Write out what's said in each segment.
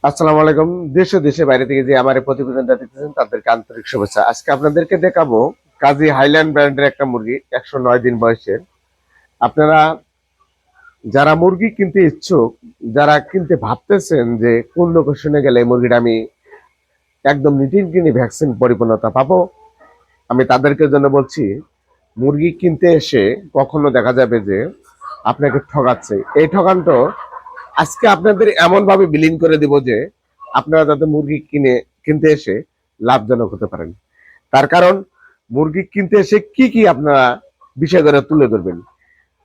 আসসালামু আলাইকুম। দেশ ও দেশের বাইরে থেকে যে আমার এই প্রতিবেদনটা দেখতেছেন তাদেরকে আন্তরিক শুভেচ্ছা। আজকে আপনাদেরকে দেখাবো কাজী হাইল্যান্ড ব্র্যান্ডের একটা মুরগি 109 দিন বয়সের। আপনারা যারা মুরগি কিনতে ইচ্ছুক, যারা কিনতে ভাবতেছেন যে কোন লোকেশনে গেলে এই মুরগিটা আমি একদম নিটিনকিনি ভ্যাকসিন পরিপূর্ণতা পাবো, আমি তাদেরকে জন্য বলছি মুরগি কিনতে এসে কখনো দেখা যাবে যে আপনাকে ঠকাচ্ছে। এই ঠকানটা আজকে আপনাদের এমন ভাবে বিলীন করে দিব যে আপনারা যাতে মুরগি কিনতে এসে লাভজনক হতে পারেন। তার কারণ মুরগি কিনতে এসে কি কি আপনারা বিষয়গুলো তুলে ধরবেন।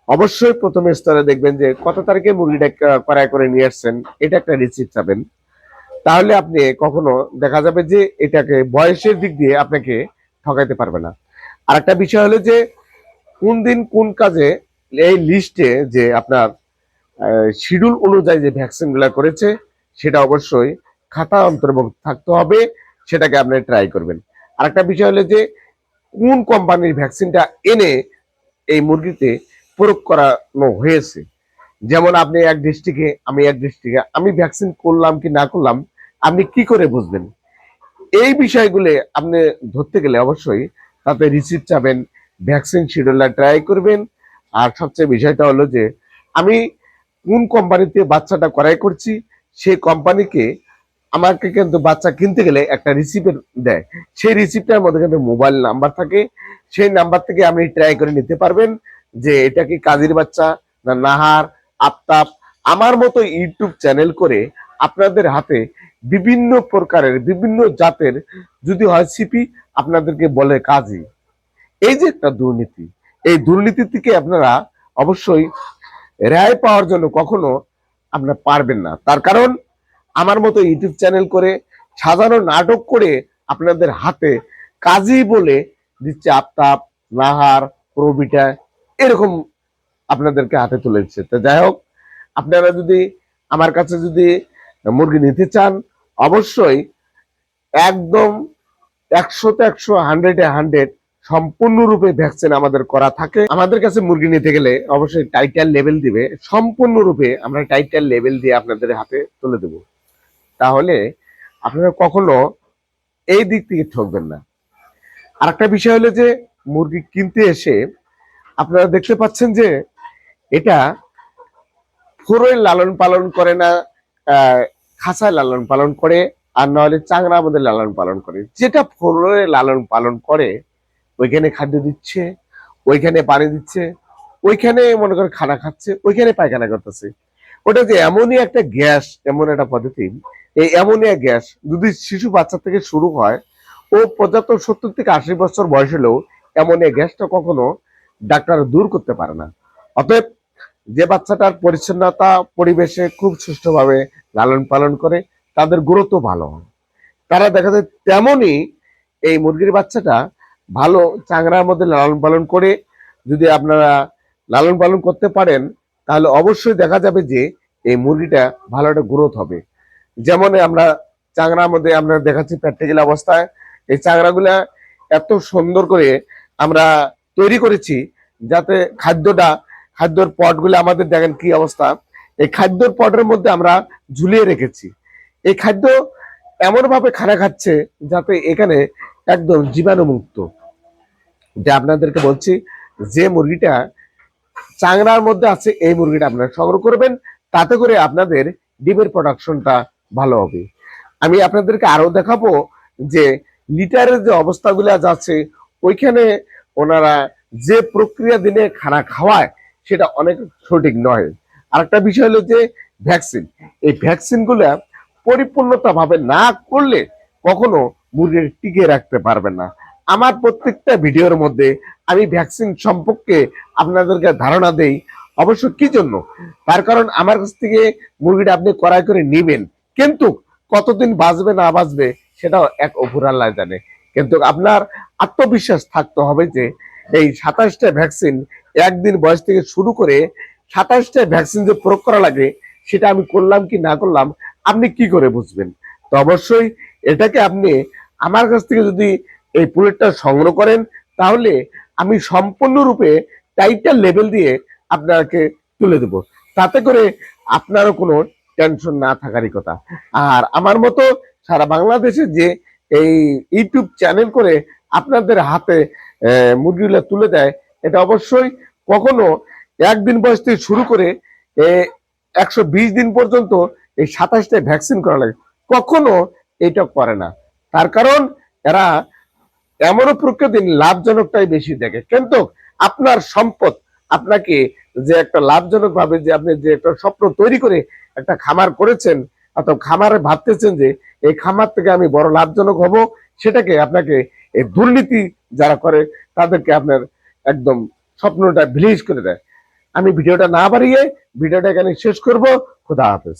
অবশ্যই প্রথমে স্তরে দেখবেন যে কত তারিখে মুরগিটা ক্রয় করে নিয়ে আসছেন, এটা একটা রিসিপ্ট চাবেন। তাহলে আপনি কখনো দেখা যাবে যে এটাকে বয়সের দিক দিয়ে আপনাকে ঠকাইতে পারবে না। আর একটা বিষয় হলো যে কোন দিন কোন কাজে এই লিস্টে যে আপনার শিডিউল অনুযায়ী যে ভ্যাকসিন গুলা করেছে সেটা অবশ্যই খাতা অন্তর্ভুক্ত থাকতে হবে, সেটাকে আপনি ট্রাই করবেন। আরেকটা বিষয় হলো যে কোন কোম্পানির ভ্যাকসিনটা এনে এই মুরগিতে প্রয়োগ করানো হয়েছে। যেমন আপনি এক ডিস্ট্রিক্টে, আমি এক ডিস্ট্রিক্টে, আমি ভ্যাকসিন করলাম কি না করলাম আপনি কি করে বুঝবেন? এই বিষয়গুলো আপনি ধরতে গেলে অবশ্যই তাতে রিসিপ্ট চাবেন, ভ্যাকসিন শিডিউলার ট্রাই করবেন। আর সবচেয়ে বিষয়টা হলো যে আমি কোন কোম্পানিতে বাচ্চাটা ক্রয় করছি সেই কোম্পানিকে আমাকে কিন্তু বাচ্চা কিনতে গেলে একটা রিসিপ্ট দেয়। সেই রিসিপ্টের মধ্যে কিন্তু মোবাইল নাম্বার থাকে। সেই নাম্বার থেকে আপনি ট্রাই করে নিতে পারবেন যে এটা কি কাজীর বাচ্চা না নাহার, আফতাব। আমার মতো ইউটিউব চ্যানেল করে আপনাদের হাতে বিভিন্ন প্রকারের বিভিন্ন জাতের যদি হয় সিপি আপনাদেরকে বলে কাজী। এই যে একটা দুর্নীতি, এই দুর্নীতি থেকে আপনারা অবশ্যই রেহাই পাওয়ার জন্য কখনো আপনারা পারবেন না। তার কারণ আমার মতো ইউটিউব চ্যানেল করে সাজানো নাটক করে আপনাদের হাতে কাজী বলে দিচ্ছে আফতাব, নাহার, প্রবিটা, এরকম আপনাদেরকে হাতে তুলে দিচ্ছে। তো যাই হোক, আপনারা যদি আমার কাছে যদি মুরগি নিতে চান অবশ্যই একদম 100-তে 100, 100-এ 100 সম্পূর্ণরূপে ভ্যাকসিন আমাদের করা থাকে। আমাদের কাছে মুরগি নিতে গেলে অবশ্যই টাইটাল লেভেল দিবে, সম্পূর্ণরূপে আমরা টাইটাল লেভেল দিয়ে আপনাদের হাতে তুলে দেব। তাহলে আপনারা কখনো এই দিক থেকে ঠকবেন না। আর একটা বিষয় হলো যে মুরগি কিনতে এসে আপনারা দেখতে পাচ্ছেন যে এটা পুরোই লালন পালন করে না, খাঁচায় লালন পালন করে, আর নাহলে চাংড়ার মধ্যে লালন পালন করে। যেটা পুরোই লালন পালন করে ওইখানে খাদ্য দিচ্ছে, ওইখানে পানি দিচ্ছে, ওইখানে মনে করে খানা খাচ্ছে, ওইখানে পায়খানা করতেছে। ওটা যে এমনই একটা গ্যাস, এমন একটা পদ্ধতি, এই অ্যামোনিয়া গ্যাস যদি শিশু বাচ্চা থেকে শুরু হয় ও পর্যাপ্ত 70 থেকে 80 বছর বয়স হলেও অ্যামোনিয়া গ্যাসটা কখনো ডাক্তার দূর করতে পারে না। অতএব যে বাচ্চাটার পরিচ্ছন্নতা পরিবেশে খুব সুষ্ঠুভাবে লালন পালন করে তাদের গ্রোথও ভালো হয়। তারা দেখা যায় তেমনই এই মুরগির বাচ্চাটা ভালো চাংড়ার মধ্যে লালন পালন করে যদি আপনারা লালন পালন করতে পারেন তাহলে অবশ্যই দেখা যাবে যে এই মুরগিটা ভালো একটা গ্রোথ হবে। যেমন আমরা চাংড়ার মধ্যে আমরা দেখাচ্ছি প্র্যাকটিক্যাল অবস্থায় এই চাংড়াগুলা এত সুন্দর করে আমরা তৈরি করেছি যাতে খাদ্যর পটগুলো আমাদের দেখেন কি অবস্থা। এই খাদ্যর পটের মধ্যে আমরা ঝুলিয়ে রেখেছি। এই খাদ্য এমন ভাবে খানা খাচ্ছে যাতে এখানে একদম জীবাণুমুক্ত। যে আপনাদেরকে বলছি যে মুরগিটা চাংড়ার মধ্যে আছে এই মুরগিটা আপনারা সংগ্রহ করবেন, তাতে করে আপনাদের ডিমের প্রোডাকশনটা ভালো হবে। আমি আপনাদেরকে আরো দেখাবো যে লিটারের যে অবস্থাগুলো যাচ্ছে ওইখানে ওনারা যে প্রক্রিয়া দিনে খানা খাওয়ায় সেটা অনেক সঠিক নয়। আরেকটা বিষয় হলো যে ভ্যাকসিন, এই ভ্যাকসিন গুলা পরিপূর্ণতা ভাবে না করলে কখনো মুরগির টিকে রাখতে পারবেন না। আমার প্রত্যেকটা ভিডিওর মধ্যে আমি ভ্যাকসিন সম্পর্কে আপনাদেরকে ধারণা দেই। অবশ্য কি জন্য? তার কারণ আমার কাছ থেকে মুরগিটা আপনি ক্রয় করে নিবেন, কিন্তু কতদিন বাঁচবে না বাঁচবে সেটাও এক অপর আল্লাহ জানে। কিন্তু আপনার আত্মবিশ্বাস থাকতে হবে যে এই 27টা ভ্যাকসিন একদিন বয়স থেকে শুরু করে 27টা ভ্যাকসিন যে প্রয়োগ করা লাগে সেটা আমি করলাম কি না করলাম আপনি কি করে বুঝবেন? তো অবশ্যই এটাকে আপনি আমার কাছ থেকে যদি এই পুলেটটা সংগ্রহ করেন তাহলে আমি সম্পূর্ণরূপে টাইটাল লেভেল দিয়ে আপনাকে তুলে দেব। তাতে করে আপনারও কোনো টেনশন না থাকারই কথা। আর আমার মতো সারা বাংলাদেশে যে এই ইউটিউব চ্যানেল করে আপনাদের হাতে মুরগিগুলো তুলে দেয়, এটা অবশ্যই কখনো একদিন বয়স থেকে শুরু করে 120 দিন পর্যন্ত এই 27টা ভ্যাকসিন করা লাগে, কখনো এটা করে না। তার কারণ এরা এমনও প্রকৃতির লাভজনকটাই বেশি দেখে। কিন্তু আপনার সম্পদ আপনাকে যে একটা লাভজনক ভাবে যে আপনি যে একটা স্বপ্ন তৈরি করে একটা খামার করেছেন, অথবা খামারে ভাবতেছেন যে এই খামার থেকে আমি বড় লাভজনক হব, সেটাকে আপনাকে এই দুর্নীতি যারা করে তাদেরকে আপনার একদম স্বপ্নটা ভিলিজ করে দেয়। আমি ভিডিওটা না বাড়িয়ে ভিডিওটা এখানে শেষ করব। খোদা হাফেজ।